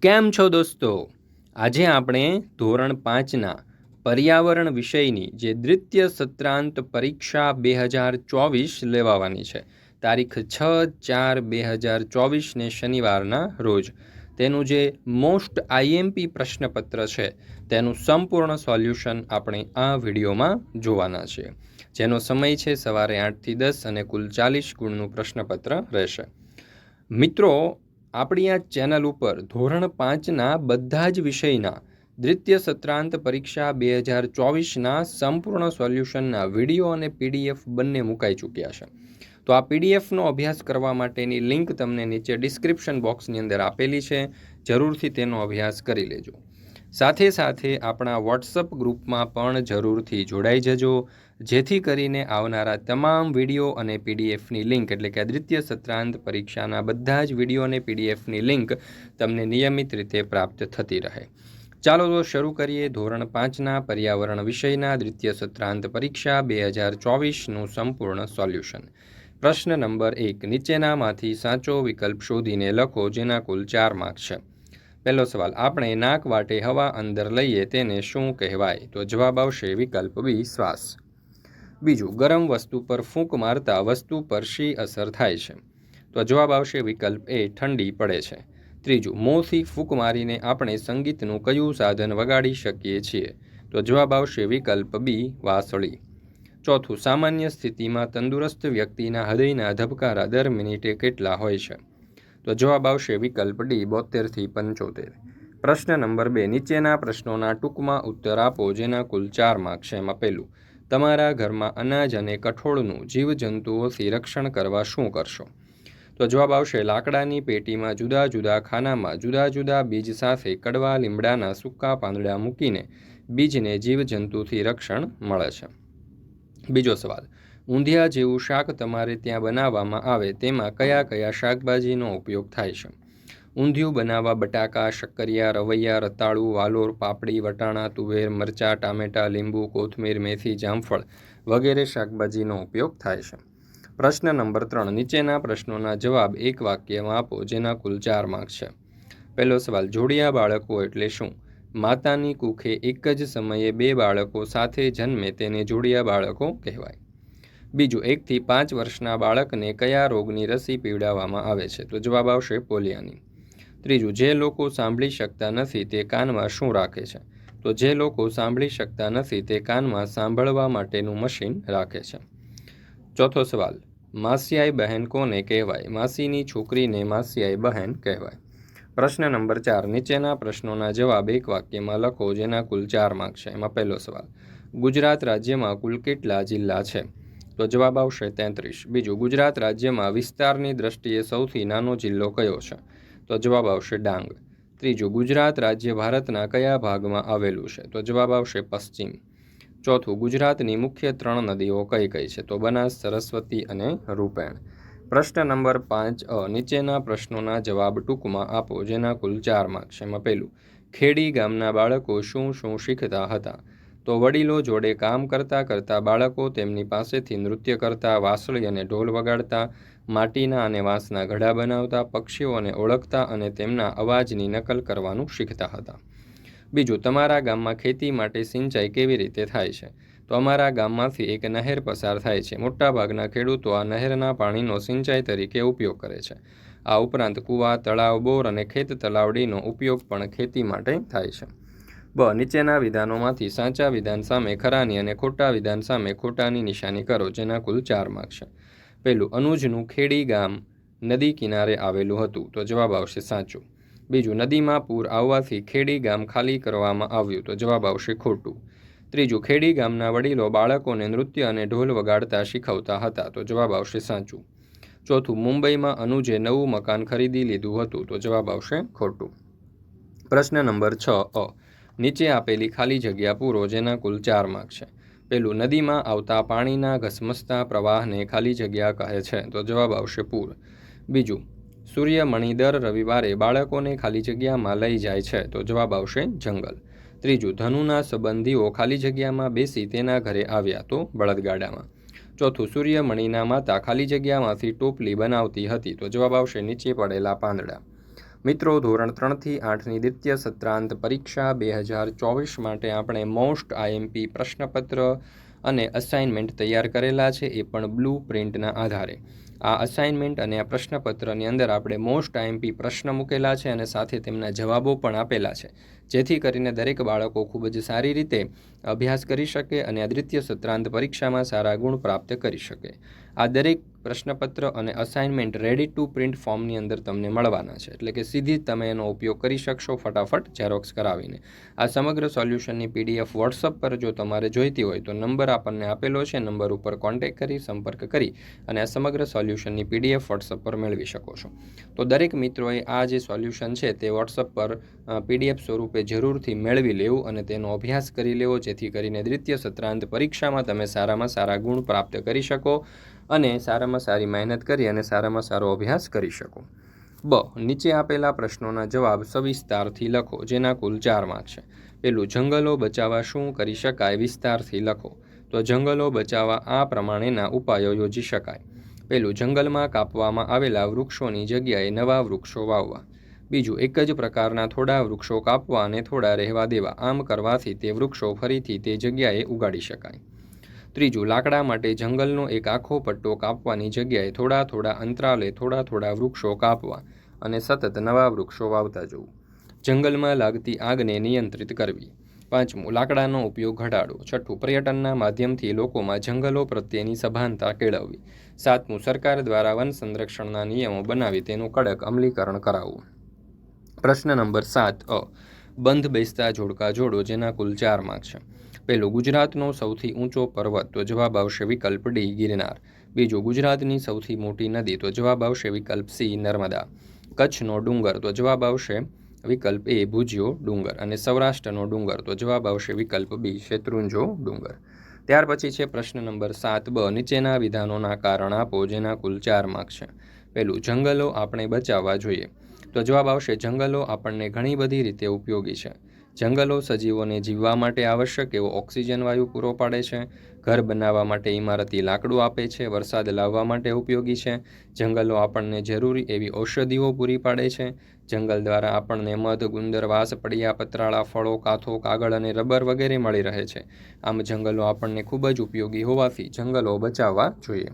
કેમ છો દોસ્તો? આજે આપણે ધોરણ 5ના પર્યાવરણ વિષયની જે દ્વિતીય સત્રાંત પરીક્ષા 2024 લેવાવાની છે, તારીખ 6/4/2024ને શનિવારના રોજ તેનું જે મોસ્ટ આઈએમપી પ્રશ્નપત્ર છે તેનું સંપૂર્ણ સોલ્યુશન આપણે આ વિડીયોમાં જોવાના છે, જેનો સમય છે સવારે 8 થી 10 અને કુલ 40 ગુણનું પ્રશ્નપત્ર રહેશે. મિત્રો, આપણી આ ચેનલ ઉપર ધોરણ 5ના બધા જ વિષયના દ્વિતીય સત્રાંત પરીક્ષા 2024ના સંપૂર્ણ સોલ્યુશનના વિડીયો અને પીડીએફ બંને મુકાઈ ચૂક્યા છે. તો આ પીડીએફનો અભ્યાસ કરવા માટેની લિંક તમને નીચે ડિસ્ક્રિપ્શન બોક્સની અંદર આપેલી છે. જરૂરથી તેનો અભ્યાસ કરી લેજો. સાથે સાથે આપણા વોટ્સઅપ ગ્રુપમાં પણ જરૂરથી જોડાઈ જજો, જેથી કરીને આવનારા તમામ વિડીયો અને પીડીએફની લિંક, એટલે કે દ્વિતીય સત્રાંત પરીક્ષાના બધા જ વિડીયો અને પીડીએફની લિંક તમને નિયમિત રીતે પ્રાપ્ત થતી રહે. ચાલો તો શરૂ કરીએ ધોરણ 5ના પર્યાવરણ વિષયના દ્વિતીય સત્રાંત પરીક્ષા 2024નું સંપૂર્ણ સોલ્યુશન. પ્રશ્ન નંબર 1. નીચેનામાંથી સાચો વિકલ્પ શોધીને લખો, જેના કુલ 4 માર્ક છે. પહેલો સવાલ, આપણે નાક વાટે હવા અંદર લઈએ તેને શું કહેવાય? તો જવાબ આવશે વિકલ્પ બી, શ્વાસ. બીજું, ગરમ વસ્તુ પર ફૂંક મારતા વસ્તુ પર શી અસર થાય છે? તો જવાબ આવશે વિકલ્પ એ, ઠંડી પડે છે. ત્રીજું, મોંથી ફૂંક મારીને આપણે સંગીતનું કયું સાધન વગાડી શકીએ છીએ? તો જવાબ આવશે વિકલ્પ બી, વાંસળી. ચોથું, સામાન્ય સ્થિતિમાં તંદુરસ્ત વ્યક્તિના હૃદયના ધબકારા દર મિનિટે કેટલા હોય છે? તો જવાબ આવશે વિકલ્પ ડી, 72 થી 75. પ્રશ્ન નંબર 2. નીચેના પ્રશ્નોના ટૂંકમાં ઉત્તર આપો, જેના કુલ 4 માર્ક છે. એમાં પહેલું, તમારા ઘરમાં અનાજ અને કઠોળનું જીવજંતુઓથી રક્ષણ કરવા શું કરશો? તો જવાબ આવશે લાકડાની પેટીમાં જુદા જુદા ખાનામાં જુદા જુદા બીજ સાથે કડવા લીમડાના સૂકા પાંદડા મૂકીને બીજને જીવજંતુથી રક્ષણ મળે છે. બીજો સવાલ, ઊંધિયા જેવું શાક તમારે ત્યાં બનાવવામાં આવે તેમાં કયા કયા શાકભાજીનો ઉપયોગ થાય છે? ઊંધિયું બનાવવા બટાકા, શક્કરિયા, રવૈયા, રતાળુ, વાલોર, પાપડી, વટાણા, તુવેર, મરચાં, ટામેટાં, લીંબુ, કોથમીર, મેથી, જામફળ વગેરે શાકભાજીનો ઉપયોગ થાય છે. પ્રશ્ન નંબર 3. નીચેના પ્રશ્નોના જવાબ એક વાક્યમાં આપો, જેના કુલ 4 માર્ક છે. પહેલો સવાલ, જોડિયા બાળકો એટલે શું? માતાની કુખે એક જ સમયે 2 બાળકો સાથે જન્મે તેને જોડિયા બાળકો કહેવાય. બીજું, 1 થી 5 વર્ષના બાળકને કયા રોગની રસી પીવડાવવામાં આવે છે? તો જવાબ આવશે પોલિયાની. ત્રીજું, જે લોકો સાંભળી શકતા નથી તે કાનમાં શું રાખે છે? તો જે લોકો સાંભળી શકતા નથી તે કાનમાં સાંભળવા માટેનું મશીન રાખે છે. ચોથો સવાલ, માસિયાઈ બહેન કોને કહેવાય? માસીની છોકરીને માસિયાઈ બહેન કહેવાય. પ્રશ્ન નંબર 4. નીચેના પ્રશ્નોના જવાબ એક વાક્યમાં લખો, જેના કુલ 4 માર્ક છે. એમાં પહેલો સવાલ, ગુજરાત રાજ્યમાં કુલ કેટલા જિલ્લા છે? તો જવાબ આવશે 33. બીજું, ગુજરાત રાજ્યમાં વિસ્તારની દ્રષ્ટિએ સૌથી નાનો જિલ્લો કયો છે? તો જવાબ આવશે ડાંગ. ત્રીજું, ગુજરાત રાજ્ય ભારતના કયા ભાગમાં આવેલું છે? તો જવાબ આવશે પશ્ચિમ. ચોથું, ગુજરાતની મુખ્ય 3 નદીઓ કઈ કઈ છે? તો બનાસ, સરસ્વતી અને રૂપેણ. પ્રશ્ન નંબર 5. નીચેના પ્રશ્નોના જવાબ ટૂંકમાં આપો, જેના કુલ 4 માર્ક છે. એમાં પહેલું, ખેડી ગામના બાળકો શું શું શીખતા હતા? તો વડીલો જોડે કામ કરતા કરતા બાળકો તેમની પાસેથી નૃત્ય કરતા, વાંસળી અને ઢોલ વગાડતા, માટીના અને વાંસના ઘડા બનાવતા, પક્ષીઓને ઓળખતા અને તેમના અવાજની નકલ કરવાનું શીખતા હતા. બીજું, તમારા ગામમાં ખેતી માટે સિંચાઈ કેવી રીતે થાય છે? તો અમારા ગામમાંથી એક નહેર પસાર થાય છે. મોટાભાગના ખેડૂતો આ નહેરના પાણીનો સિંચાઈ તરીકે ઉપયોગ કરે છે. આ ઉપરાંત કૂવા, તળાવ, બોર અને ખેત તલાવડીનો ઉપયોગ પણ ખેતી માટે થાય છે. નીચેના વિધાનોમાંથી સાચા વિધાન સામે ખરાની અને ખોટા વિધાન સામે ખોટાની નિશાની કરો, જેના કુલ 4 માર્ક છે. પહેલું, અનુજનું ખેડી ગામ નદી કિનારે આવેલું હતું. તો જવાબ આવશે સાચું. બીજું, નદીમાં પૂર આવવાથી ખેડી ગામ ખાલી કરવામાં આવ્યું. તો જવાબ આવશે ખોટું. ત્રીજું, ખેડી ગામના વડીલો બાળકોને નૃત્ય અને ઢોલ વગાડતા શીખવતા હતા. તો જવાબ આવશે સાચું. ચોથું, મુંબઈમાં અનુજે નવું મકાન ખરીદી લીધું હતું. તો જવાબ આવશે ખોટું. પ્રશ્ન નંબર 6. નીચે આપેલી ખાલી જગ્યા પૂરો, જેના કુલ 4 માર્ક છે. પહેલું, નદીમાં આવતા પાણીના ઘસમસતા પ્રવાહને ખાલી જગ્યા કહે છે. તો જવાબ આવશે પૂર. બીજું, સૂર્યમણિ દર રવિવારે બાળકોને ખાલી જગ્યામાં લઈ જાય છે. તો જવાબ આવશે જંગલ. ત્રીજું, ધનુના સંબંધીઓ ખાલી જગ્યામાં બેસી તેના ઘરે આવ્યા. તો બળદગાડામાં. ચોથું, સૂર્યમણિના માતા ખાલી જગ્યામાંથી ટોપલી બનાવતી હતી. તો જવાબ આવશે નીચે પડેલા પાંદડા. મિત્રો, ધોરણ 3થી 8ની દ્વિતીય સત્રાંત પરીક્ષા 2024 માટે આપણે મોસ્ટ આઈએમપી પ્રશ્નપત્ર અને અસાઇનમેન્ટ તૈયાર કરેલા છે, એ પણ બ્લુ પ્રિન્ટના આધારે. આ અસાઇનમેન્ટ અને આ પ્રશ્નપત્રની અંદર આપણે મોસ્ટ આઈએમપી પ્રશ્ન મૂકેલા છે અને સાથે તેમના જવાબો પણ આપેલા છે, જેથી કરીને દરેક બાળકો ખૂબ જ સારી રીતે અભ્યાસ કરી શકે અને આ દ્વિતીય સત્રાંત પરીક્ષામાં સારા ગુણ પ્રાપ્ત કરી શકે. આ દરેક પ્રશ્નપત્ર અને અસાઇનમેન્ટ રેડી ટુ પ્રિન્ટ ફોર્મની અંદર તમને મળવાના છે, એટલે કે સીધી જ તમે એનો ઉપયોગ કરી શકશો ફટાફટ ઝેરોક્સ કરાવીને. આ સમગ્ર સોલ્યુશનની PDF વોટ્સઅપ પર જો તમારે જોઈતી હોય તો નંબર આપણને આપેલો છે, નંબર ઉપર કોન્ટેક્ટ કરી સંપર્ક કરી અને આ સમગ્ર સોલ્યુશનની PDF વોટ્સઅપ પર મેળવી શકો છો. તો દરેક મિત્રોએ આ જે સોલ્યુશન છે તે વોટ્સઅપ પર PDF સ્વરૂપે જરૂરથી મેળવી લેવું અને તેનો અભ્યાસ કરી લેવો, જેથી કરીને દ્વિતીય સત્રાંત પરીક્ષામાં તમે સારામાં સારા ગુણ પ્રાપ્ત કરી શકો અને સારામાં સારી મહેનત કરી અને સારામાં સારો અભ્યાસ કરી શકો. નીચે આપેલા પ્રશ્નોના જવાબ સવિસ્તારથી લખો, જેના કુલ 4 માર્ક છે. પેલું, જંગલો બચાવવા શું કરી શકાય? વિસ્તારથી લખો. તો જંગલો બચાવવા આ પ્રમાણેના ઉપાયો યોજી શકાય. પેલું, જંગલમાં કાપવામાં આવેલા વૃક્ષોની જગ્યાએ નવા વૃક્ષો વાવવા. બીજું, એક જ પ્રકારના થોડા વૃક્ષો કાપવા અને થોડા રહેવા દેવા. આમ કરવાથી તે વૃક્ષો ફરીથી તે જગ્યાએ ઉગાડી શકાય. ત્રીજું, લાકડા માટે જંગલનો એક આખો પટ્ટો કાપવાની જગ્યાએ થોડા થોડા અંતરાલે થોડા થોડા વૃક્ષો કાપવા અને સતત નવા વૃક્ષો વાવતા જવું. જંગલમાં લાગતી આગને નિયંત્રિત કરવી. પાંચમું, લાકડાનો ઉપયોગ ઘટાડવો. છઠ્ઠું, પર્યટનના માધ્યમથી લોકોમાં જંગલો પ્રત્યેની સભાનતા કેળવવી. સાતમું, સરકાર દ્વારા વન સંરક્ષણના નિયમો બનાવી તેનું કડક અમલીકરણ કરાવવું. પ્રશ્ન નંબર 7 બંધ બેસતા જોડકા જોડો, જેના કુલ 4 માર્ક છે. પહેલું, ગુજરાતનો સૌથી ઊંચો પર્વત, તો જવાબ આવશે વિકલ્પ ડી ગિરનાર. બીજું, ગુજરાતની સૌથી મોટી નદી, તો જવાબ આવશે વિકલ્પ સી નર્મદા. કચ્છનો ડુંગર, તો જવાબ આવશે વિકલ્પ એ ભુજિયો ડુંગર. અને સૌરાષ્ટ્રનો ડુંગર, તો જવાબ આવશે વિકલ્પ બી શેત્રુંજો ડુંગર. ત્યાર પછી છે પ્રશ્ન નંબર 7 નીચેના વિધાનોના કારણ આપો, જેના કુલ 4 માર્ક છે. પહેલું, જંગલો આપણે બચાવવા જોઈએ. તો જવાબ આવશે જંગલો આપણને ઘણી બધી રીતે ઉપયોગી છે. જંગલો સજીવોને જીવવા માટે આવશ્યક એવો ઓક્સિજન વાયુ પૂરો પાડે છે, ઘર બનાવવા માટે ઇમારતી લાકડું આપે છે, વરસાદ લાવવા માટે ઉપયોગી છે, જંગલો આપણને જરૂરી એવી ઔષધિઓ પૂરી પાડે છે, જંગલ દ્વારા આપણને મધ, ગુંદર, વાંસ, પડિયા, પતરાળા, ફળો, કાથો, કાગળ અને રબર વગેરે મળી રહે છે. આમ જંગલો આપણને ખૂબ જ ઉપયોગી હોવાથી જંગલો બચાવવા જોઈએ.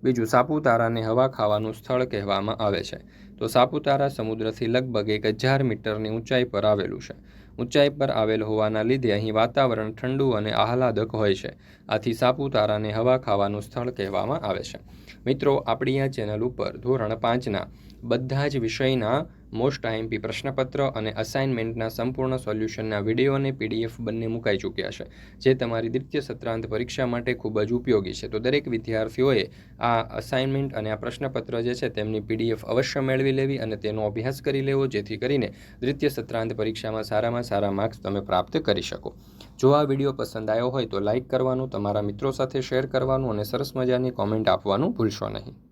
બીજું, સાપુતારાને હવા ખાવાનું સ્થળ કહેવામાં આવે છે. તો સાપુતારા સમુદ્રથી લગભગ 1000 મીટરની ઊંચાઈ પર આવેલું છે. ઊંચાઈ પર આવેલ હોવાના લીધે અહીં વાતાવરણ ઠંડુ અને આહલાદક હોય છે. આથી સાપુતારાને હવા ખાવાનું સ્થળ કહેવામાં આવે છે. મિત્રો, આપણી આ ચેનલ ઉપર ધોરણ 5ના બધા જ વિષયના મોસ્ટ આઈએમપી પ્રશ્નપત્ર અને અસાઇનમેન્ટના સંપૂર્ણ સોલ્યુશનના વિડીયો અને PDF બંને મુકાઈ ચૂક્યા છે, જે તમારી દ્વિતીય સત્રાંત પરીક્ષા માટે ખૂબ જ ઉપયોગી છે. તો દરેક વિદ્યાર્થીઓએ આ અસાઇનમેન્ટ અને આ પ્રશ્નપત્ર જે છે તેમની PDF અવશ્ય મેળવી લેવી અને તેનો અભ્યાસ કરી લેવો, જેથી કરીને દ્વિતીય સત્રાંત પરીક્ષામાં સારામાં સારા માર્ક્સ તમે પ્રાપ્ત કરી શકો. જો આ વિડીયો પસંદ આવ્યો હોય તો લાઇક કરવાનું, તમારા મિત્રો સાથે શેર કરવાનું અને સરસ મજાની કોમેન્ટ આપવાનું ભૂલશો નહીં.